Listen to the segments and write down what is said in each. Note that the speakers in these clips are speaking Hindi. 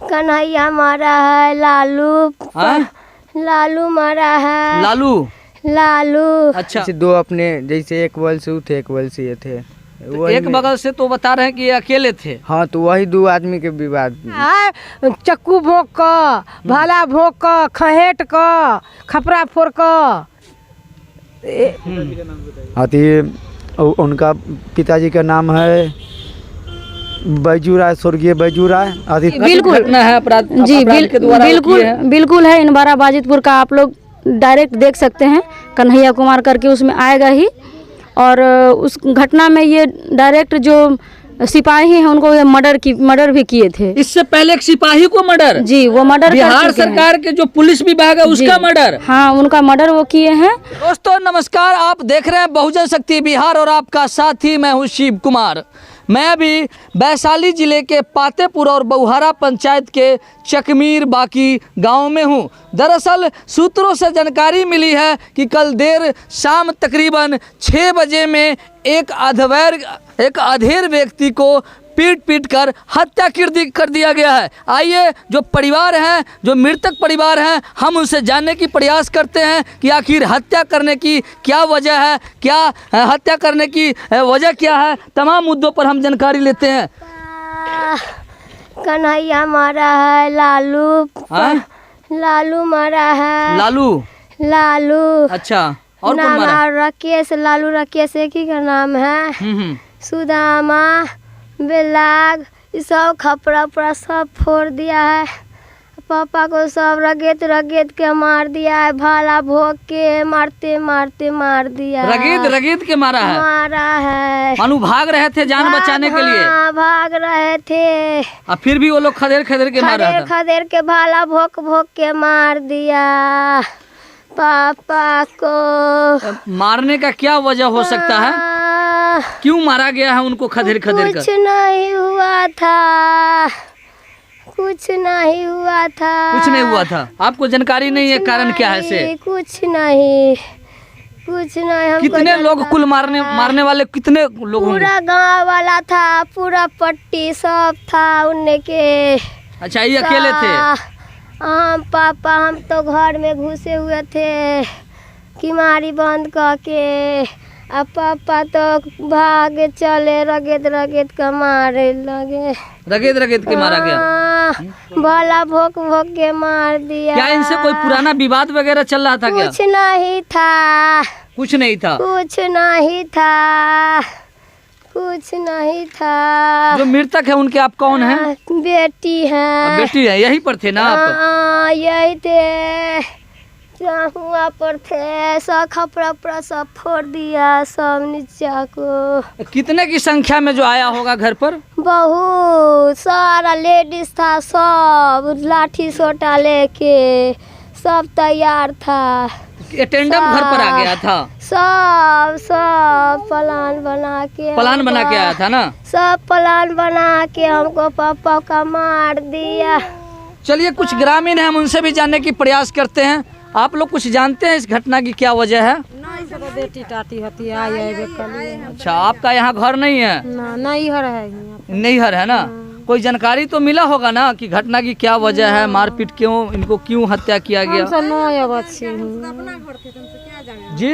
कन्हैया मारा है, लालू लालू मारा है। लालू अच्छा, दो अपने जैसे एक बगल से थे एक बगल से ये थे, तो एक बगल से तो बता रहे हैं कि ये अकेले थे। हाँ, तो वही दो आदमी के विवाद। चक्कू भोंक का, भाला भोंक का, खहेट का, खपरा फोड़ का। उनका पिताजी का नाम है बैजू राय, स्वर्गीय बैजू राय। बिल्कुल है अपराध जी, के द्वारा बिल्कुल है। इनबारा बाजितपुर का आप लोग डायरेक्ट देख सकते हैं, कन्हैया कुमार करके उसमें आएगा ही। और उस घटना में ये डायरेक्ट जो सिपाही हैं उनको ये मर्डर भी किए थे। इससे पहले एक सिपाही को मर्डर, जी वो मर्डर बिहार सरकार के जो पुलिस विभाग है उसका मर्डर। हाँ, उनका मर्डर वो किए हैं। दोस्तों नमस्कार, आप देख रहे हैं बहुजन शक्ति बिहार और आपका साथी मैं हूँ शिव कुमार। मैं अभी वैशाली जिले के पातेपुर और बहुहारा पंचायत के चकमीर बाकी गांव में हूं। दरअसल सूत्रों से जानकारी मिली है कि कल देर शाम तकरीबन 6 बजे में एक अधेड़ व्यक्ति को पीट कर हत्या कर दिया गया है। आइए जो परिवार हैं, जो मृतक परिवार हैं, हम उनसे जानने की प्रयास करते हैं कि आखिर हत्या करने की क्या वजह है, क्या हत्या करने की वजह क्या है। तमाम मुद्दों पर हम जानकारी लेते हैं। कन्हैया मारा है, लालू मारा है। लालू अच्छा, और कौन मारा? राकेश, लालू राकेश एक ही का नाम है। सुदामा, बेलाग, ये सब खपड़ा उपड़ा सब फोड़ दिया है। पापा को सब रगेद के मार दिया है। भाला भोग के मारते मार दिया। रगेद के मारा है। मानो भाग रहे थे जान बचाने के लिए। हाँ, भाग रहे थे। और फिर भी वो लोग खदेड़ के मारा था। खदेड़ के भाला भोग के मार दिया पापा को। मारने का क्या वजह हो सकता है? क्यों मारा गया है उनको खदेड़ कर? कुछ नहीं हुआ था। आपको जानकारी नहीं है कारण क्या है से? कुछ नहीं। कितने लोग कुल मारने वाले कितने लोग? पूरा गांव वाला था, पूरा पट्टी सब था उनके। अच्छा, ये अकेले थे? पापा हम तो घर में घुसे हुए थे किमारी बंद करके। अब पापा तो भागे चले, रगेद का मारे लगे। रगेद के मारा गया। भाला भोग के मार दिया। क्या इनसे कोई पुराना विवाद वगैरह चल रहा था? कुछ नहीं था। जो मृतक है उनके आप कौन हैं? बेटी है। यहीं पर थे ना आप? यही थे, हुआ पर थे। सब खपड़ा सब फोड़ दिया, सब नीचा को। कितने की संख्या में जो आया होगा घर पर? बहुत सारा लेडीज था, सब लाठी सोटा लेके सब तैयार था। अटेंडम घर पर आ गया था? सब प्लान बना के आया था ना? सब प्लान बना के हमको पापा का मार दिया। चलिए कुछ ग्रामीण हैं, हम उनसे भी जानने की प्रयास करते हैं। आप लोग कुछ जानते हैं इस घटना की क्या वजह है? बेटी टाटी होती है। अच्छा, आपका यहाँ घर नहीं है? नैहर है ना? कोई जानकारी तो मिला होगा ना कि घटना की क्या वजह है, मारपीट इनको क्यों हत्या किया गया? जी,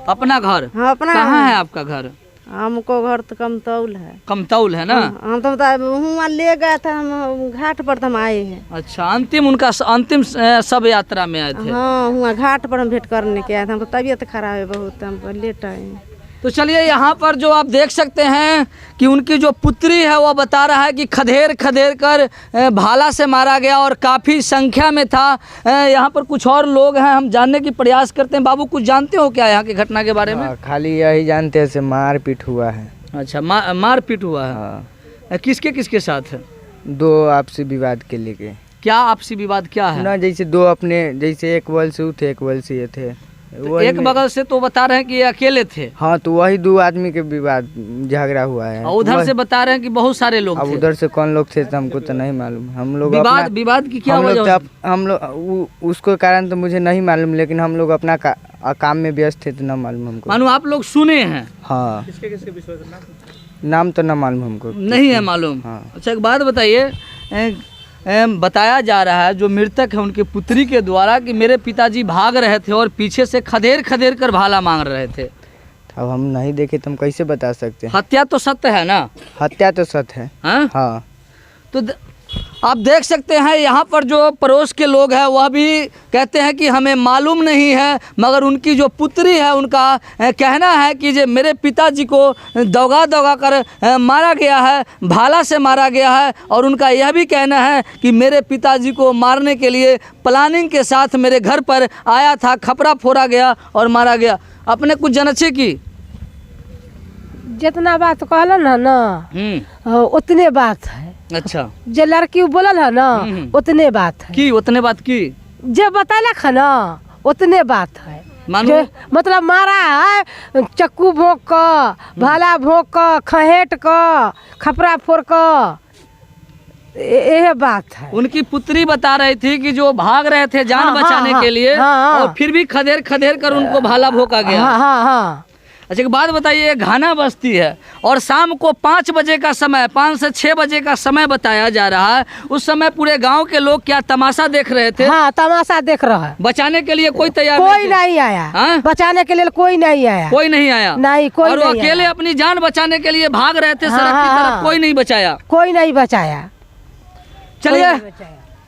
अपना घर? कहाँ है आपका घर? हमको घर तो कमतौल है ना? हम तो वहाँ ले गए थे, हम घाट पर हम आए हैं। अच्छा, अंतिम सब यात्रा में आए थे? हाँ, वहाँ घाट पर हम भेंट करने के आए थे। हमको तबीयत खराब है बहुत, हम लेट आए हैं। तो चलिए यहाँ पर जो आप देख सकते हैं कि उनकी जो पुत्री है वो बता रहा है कि खदेड़ कर भाला से मारा गया और काफ़ी संख्या में था। यहाँ पर कुछ और लोग हैं, हम जानने की प्रयास करते हैं। बाबू कुछ जानते हो क्या यहाँ की घटना के बारे में? खाली यही जानते हैं से मारपीट हुआ है। अच्छा, मारपीट हुआ है। हाँ। किसके साथ? दो आपसी विवाद के लेके। क्या आपसी विवाद क्या है? ना जैसे दो अपने जैसे एक बगल से थे एक बगल से ये थे। तो एक बगल से तो बता रहे हैं कि ये अकेले थे। हाँ, तो वही दो आदमी के विवाद झगड़ा हुआ है। और उधर से बता रहे हैं कि बहुत सारे लोग थे। उधर से कौन लोग थे तो हमको तो नहीं मालूम। हम लोग विवाद की क्या वजह? हम लोग उसको कारण तो मुझे नहीं मालूम, लेकिन हम लोग अपना काम में व्यस्त थे तो ना मालूम हमको। मानो आप लोग सुने हैं? हाँ। किसके नाम तो ना मालूम हमको। नहीं है मालूम? हाँ। अच्छा, एक बात बताइए, बताया जा रहा है, जो मृतक है उनके पुत्री के द्वारा, कि मेरे पिताजी भाग रहे थे और पीछे से खदेड़ खदेड़ कर भाला मांग रहे थे। अब हम नहीं देखे तो हम कैसे बता सकते हैं? हत्या तो सत्य है ना? हत्या तो सत्य है। हाँ हाँ। तो आप देख सकते हैं यहाँ पर जो पड़ोस के लोग हैं वह भी कहते हैं कि हमें मालूम नहीं है, मगर उनकी जो पुत्री है उनका कहना है कि जो मेरे पिताजी को दौगा दौगा कर मारा गया है, भाला से मारा गया है, और उनका यह भी कहना है कि मेरे पिताजी को मारने के लिए प्लानिंग के साथ मेरे घर पर आया था, खपरा फोड़ा गया और मारा गया। अपने कुछ जनछे की जितना बात कहलन है ना उतने बात है। अच्छा, जो लड़की बोलल है ना उतने बात है। की उतने बात की जो बतैलक है ना उतने बात है। मानो मतलब मारा है चक्कू भोंक क, भाला भोंक क, खहेट क, खपरा फोड़ क, यह बात है। उनकी पुत्री बता रही थी कि जो भाग रहे थे जान बचाने के लिए, और फिर भी खदेड़ खदेड़ कर उनको भाला भोंका गया। हाँ। अच्छा, एक बात बताइए, घाना बस्ती है और शाम को 5 बजे का समय, 5 से 6 बजे का समय बताया जा रहा है। उस समय पूरे गांव के लोग क्या तमाशा देख रहे थे? हाँ, तमाशा देख रहा है। बचाने के लिए कोई तैयार कोई नहीं आया। हाँ? बचाने के लिए कोई नहीं आया। कोई नहीं आया? नहीं, कोई और नहीं अकेले अपनी जान बचाने के लिए भाग रहे थे सड़क की तरफ, कोई नहीं बचाया? कोई नहीं बचाया। चलिए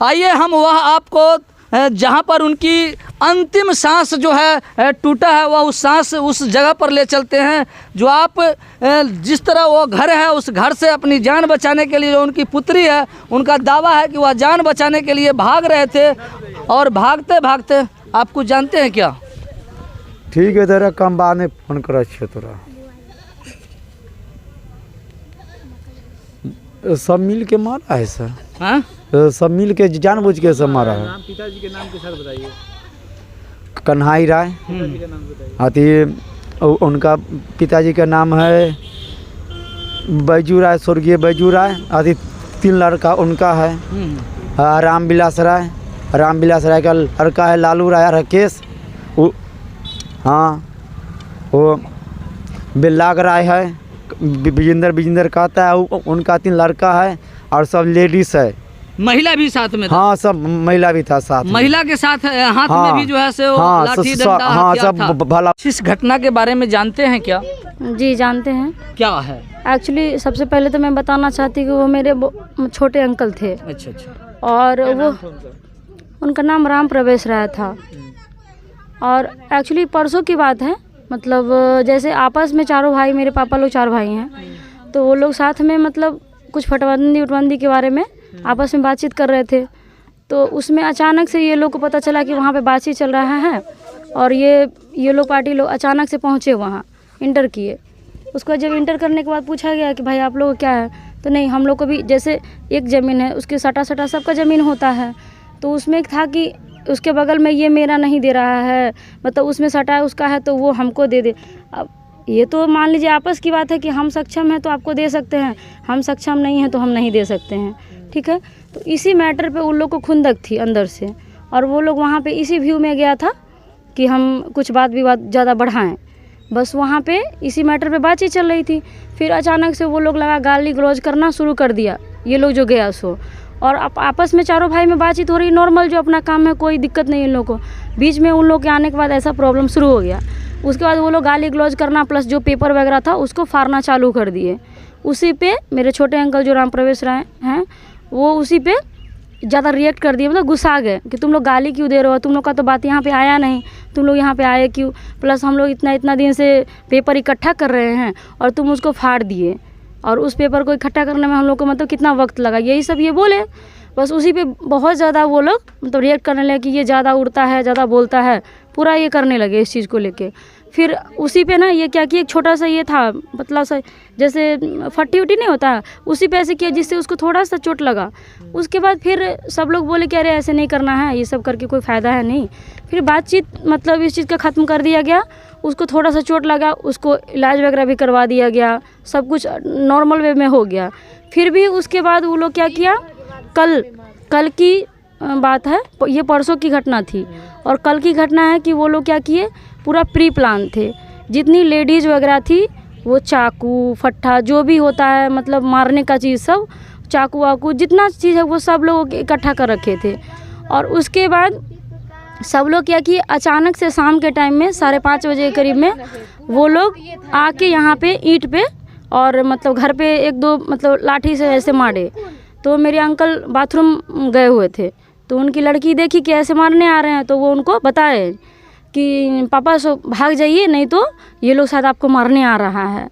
आइए हम वह आपको जहाँ पर उनकी अंतिम सांस जो है टूटा है, वह उस सांस उस जगह पर ले चलते हैं। जो आप जिस तरह वो घर है, उस घर से अपनी जान बचाने के लिए जो उनकी पुत्री है, उनका दावा है कि वह जान बचाने के लिए भाग रहे थे, और भागते भागते आप कुछ जानते हैं क्या? ठीक है, तेरा कम बाद में फोन कर। अच्छे तोरा सब मिल के मारा है सर। हाँ, सब मिल के जानबूझ के सब मारा है। पिताजी के नाम के साथ बताइए। कन्हाई राय। अति उनका पिताजी का नाम है बैजू राय, स्वर्गीय बैजू राय। अति 3 लड़का उनका है। रामविलास राय, रामविलास राय का लड़का है लालू राय राकेश। हाँ, वो बिल्लाग राय है, विजेंद्र कहता है, उनका 3 लड़का है, और सब लेडीज है। महिला भी साथ में था? हाँ, सब महिला भी था साथ में। महिला के साथ हाथ में भी जो है से लाठी डंडा सब भला। इस घटना के बारे में जानते हैं क्या? जी जानते हैं। क्या है? एक्चुअली सबसे पहले तो मैं बताना चाहती हूँ कि वो मेरे छोटे अंकल थे। अच्छा। और वो उनका नाम राम प्रवेश राय था। और एक्चुअली परसों की बात है, मतलब जैसे आपस में चारों भाई, मेरे पापा लोग 4 भाई हैं, तो वो लोग साथ में मतलब कुछ फटबंदी के बारे में आपस में बातचीत कर रहे थे। तो उसमें अचानक से ये लोग को पता चला कि वहाँ पे बातचीत चल रहा है, और ये लोग पार्टी लोग अचानक से पहुँचे वहाँ, इंटर किए। उसको जब इंटर करने के बाद पूछा गया कि भाई आप लोग क्या है, तो नहीं हम लोग को भी जैसे एक ज़मीन है, उसके सटा सबका ज़मीन होता है, तो उसमें एक था कि उसके बगल में ये मेरा नहीं दे रहा है, मतलब उसमें सटा है उसका है तो वो हमको दे दे। अब ये तो मान लीजिए आपस की बात है कि हम सक्षम हैं तो आपको दे सकते हैं, हम सक्षम नहीं हैं तो हम नहीं दे सकते हैं, ठीक है। तो इसी मैटर पे उन लोग को खुंदक थी अंदर से, और वो लोग वहाँ पे इसी व्यू में गया था कि हम कुछ बात विवाद ज़्यादा बढ़ाएं, बस वहाँ पे इसी मैटर पे बातचीत चल रही थी। फिर अचानक से वो लोग लगा गाली गलौज करना शुरू कर दिया, ये लोग जो गया सो। और आपस में चारों भाई में बातचीत हो रही नॉर्मल, जो अपना काम है, कोई दिक्कत नहीं इन लोगों को। बीच में उन लोग के आने के बाद ऐसा प्रॉब्लम शुरू हो गया। उसके बाद वो लोग गाली गलौज करना प्लस जो पेपर वगैरह था उसको फाड़ना चालू कर दिए। उसी पे मेरे छोटे अंकल जो राम प्रवेश राय हैं, वो उसी पे ज़्यादा रिएक्ट कर दिए, मतलब गुस्सा आ गए कि तुम लोग गाली क्यों दे रहे हो, तुम लोग का तो बात यहाँ पे आया नहीं, तुम लोग यहाँ पे आए क्यों, प्लस हम लोग इतना दिन से पेपर इकट्ठा कर रहे हैं और तुम उसको फाड़ दिए, और उस पेपर को इकट्ठा करने में हम लोग को मतलब कितना वक्त लगा, यही सब ये बोले। बस उसी पे बहुत ज़्यादा वो लोग मतलब रिएक्ट करने लगे कि ये ज़्यादा उड़ता है, ज़्यादा बोलता है, पूरा ये करने लगे इस चीज़ को लेके। फिर उसी पे ना ये क्या कि एक छोटा सा ये था, मतलब सा जैसे फट्टी उट्टी नहीं होता, उसी पे ऐसे किया जिससे उसको थोड़ा सा चोट लगा। उसके बाद फिर सब लोग बोले कि अरे ऐसे नहीं करना है, ये सब करके कोई फ़ायदा है नहीं। फिर बातचीत मतलब इस चीज़ का ख़त्म कर दिया गया। उसको थोड़ा सा चोट लगा, उसको इलाज वगैरह भी करवा दिया गया, सब कुछ नॉर्मल वे में हो गया। फिर भी उसके बाद वो लोग क्या किया, कल की बात है, ये परसों की घटना थी, और कल की घटना है कि वो लोग क्या किए, पूरा प्री प्लान थे। जितनी लेडीज़ वगैरह थी वो चाकू फट्ठा जो भी होता है मतलब मारने का चीज़ सब चाकू वाकू जितना चीज़ है वो सब लोग इकट्ठा कर रखे थे। और उसके बाद सब लोग क्या किए, अचानक से शाम के टाइम में 5:30 बजे के करीब में वो लोग आके यहाँ पे ईंट पे और मतलब घर पे 1-2 मतलब लाठी से ऐसे मारे। तो मेरे अंकल बाथरूम गए हुए थे, तो उनकी लड़की देखी कि ऐसे मारने आ रहे हैं, तो वो उनको बताए कि पापा सो भाग जाइए, नहीं तो ये लोग शायद आपको मारने आ रहा है।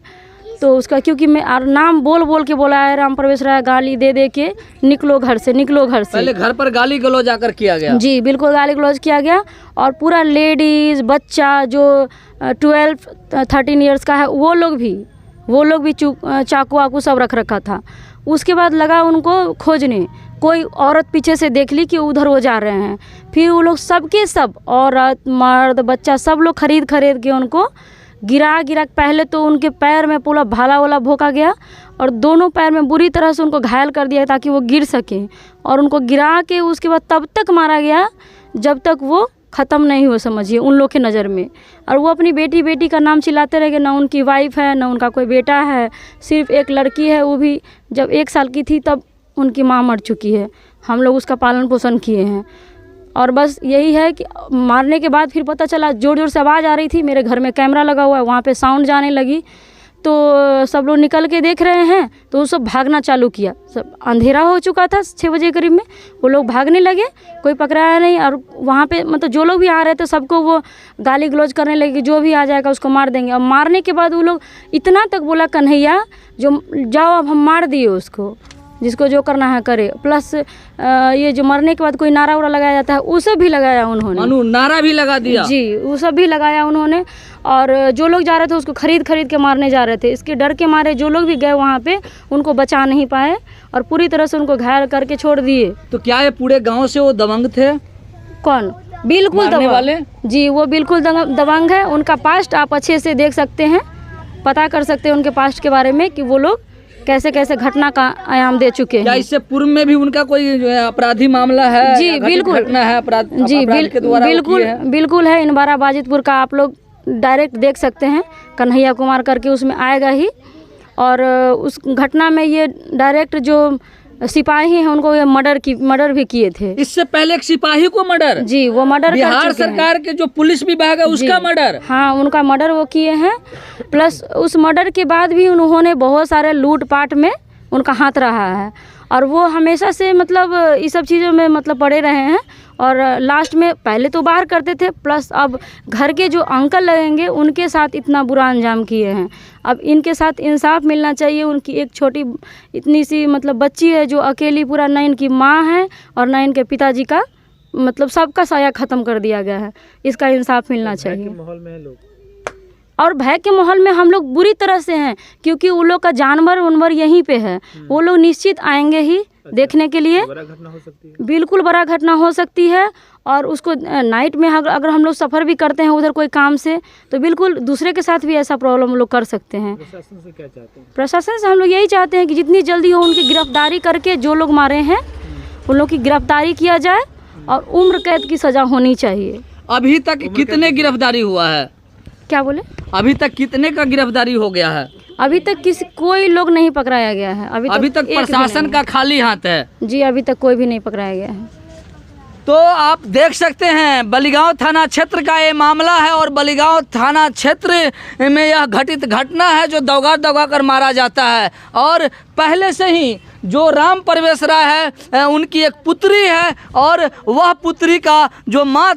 तो उसका क्योंकि मैं नाम बोल बोल के बोला है राम प्रवेश राय, गाली दे दे के निकलो घर से, निकलो घर से। पहले घर पर गाली गलौज जाकर किया गया। जी बिल्कुल गाली गलौज किया गया। और पूरा लेडीज़ बच्चा जो 12-13 ईयर्स का है वो लोग भी चाकू वाकू सब रख रखा था। उसके बाद लगा उनको खोजने, कोई औरत पीछे से देख ली कि उधर वो जा रहे हैं। फिर वो लोग सबके सब औरत मर्द बच्चा सब लोग खरीद के उनको गिरा पहले तो उनके पैर में पूरा भाला वाला भोंका गया और दोनों पैर में बुरी तरह से उनको घायल कर दिया ताकि वो गिर सके। और उनको गिरा के उसके बाद तब तक मारा गया जब तक वो ख़त्म नहीं हो, समझिए उन लोग के नज़र में। और वो अपनी बेटी का नाम चिल्लाते रह गए, ना उनकी वाइफ है ना उनका कोई बेटा है, सिर्फ एक लड़की है, वो भी जब 1 साल की थी तब उनकी माँ मर चुकी है। हम लोग उसका पालन पोषण किए हैं। और बस यही है कि मारने के बाद फिर पता चला ज़ोर ज़ोर से आवाज़ आ रही थी। मेरे घर में कैमरा लगा हुआ है, वहाँ पे साउंड जाने लगी, तो सब लोग निकल के देख रहे हैं, तो वो सब भागना चालू किया। सब अंधेरा हो चुका था 6 बजे करीब में, वो लोग भागने लगे, कोई पकड़ाया नहीं। और वहाँ पे मतलब जो लोग भी आ रहे थे सबको वो गाली गलौज करने लगे, जो भी आ जाएगा उसको मार देंगे। और मारने के बाद वो लोग इतना तक बोला कन्हैया जो जाओ अब हम मार दिए उसको, जिसको जो करना है करे। प्लस ये जो मरने के बाद कोई नारा वारा लगाया जाता है उसे भी लगाया उन्होंने, नारा भी लगा दिया। जी वो सब भी लगाया उन्होंने। और जो लोग जा रहे थे उसको खरीद के मारने जा रहे थे। इसके डर के मारे जो लोग भी गए वहाँ पे उनको बचा नहीं पाए और पूरी तरह से उनको घायल करके छोड़ दिए। तो क्या ये पूरे गाँव से वो दबंग थे? कौन? बिल्कुल दबंग वाले? जी वो बिल्कुल दबंग है। उनका पास्ट आप अच्छे से देख सकते हैं, पता कर सकते हैं उनके पास्ट के बारे में कि वो लोग कैसे कैसे घटना का आयाम दे चुके हैं। क्या इससे पूर्व में भी उनका कोई जो है अपराधी मामला है? जी बिल्कुल घटना है, बिल्कुल है। इनबारा बाजितपुर का आप लोग डायरेक्ट देख सकते हैं, कन्हैया कुमार करके उसमें आएगा ही। और उस घटना में ये डायरेक्ट जो सिपाही हैं उनको ये मर्डर भी किए थे। इससे पहले एक सिपाही को मर्डर? जी वो मर्डर बिहार सरकार के जो पुलिस विभाग है उसका मर्डर? हाँ उनका मर्डर वो किए हैं। प्लस उस मर्डर के बाद भी उन्होंने बहुत सारे लूटपाट में उनका हाथ रहा है और वो हमेशा से मतलब इस सब चीज़ों में मतलब पड़े रहे हैं। और लास्ट में पहले तो बाहर करते थे, प्लस अब घर के जो अंकल लगेंगे उनके साथ इतना बुरा अंजाम किए हैं। अब इनके साथ इंसाफ मिलना चाहिए। उनकी एक छोटी इतनी सी मतलब बच्ची है जो अकेली, पूरा ना इनकी माँ है और ना इनके पिताजी का मतलब सबका साया ख़त्म कर दिया गया है। इसका इंसाफ मिलना चाहिए। माहौल में है लोग और भय के माहौल में हम लोग बुरी तरह से हैं, क्योंकि उन लोग का जानवर यहीं पे है। वो लोग निश्चित आएंगे ही देखने के लिए। बड़ा घटना हो सकती है, बिल्कुल बड़ा घटना हो सकती है। और उसको नाइट में अगर हम लोग सफ़र भी करते हैं उधर कोई काम से, तो बिल्कुल दूसरे के साथ भी ऐसा प्रॉब्लम लोग कर सकते हैं। प्रशासन से क्या चाहते हैं? प्रशासन से हम लोग यही चाहते हैं कि जितनी जल्दी हो उनकी गिरफ्तारी करके जो लोग मारे हैं उन लोग की गिरफ्तारी किया जाए और उम्र कैद की सज़ा होनी चाहिए। अभी तक कितने गिरफ्तारी हुआ है? क्या बोले? अभी तक कितने का गिरफ्तारी हो गया है? अभी तक कोई लोग नहीं पकड़ाया गया है। अभी तक प्रशासन का खाली हाथ है। जी अभी तक कोई भी नहीं पकड़ाया गया है। तो आप देख सकते हैं बलिगांव थाना क्षेत्र का ये मामला है और बलिगांव थाना क्षेत्र में यह घटित घटना है जो दौगा कर मारा जाता है। और पहले से ही जो राम प्रवेश राय है उनकी एक पुत्री है और वह पुत्री का जो माँ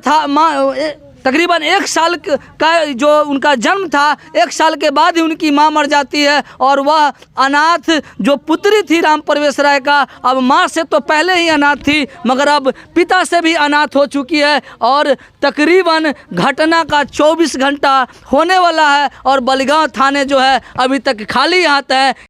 तकरीबन 1 साल का जो उनका जन्म था, 1 साल के बाद ही उनकी माँ मर जाती है और वह अनाथ जो पुत्री थी राम प्रवेश राय का, अब माँ से तो पहले ही अनाथ थी मगर अब पिता से भी अनाथ हो चुकी है। और तकरीबन घटना का 24 घंटा होने वाला है और बलिगांव थाने जो है अभी तक खाली हाथ है।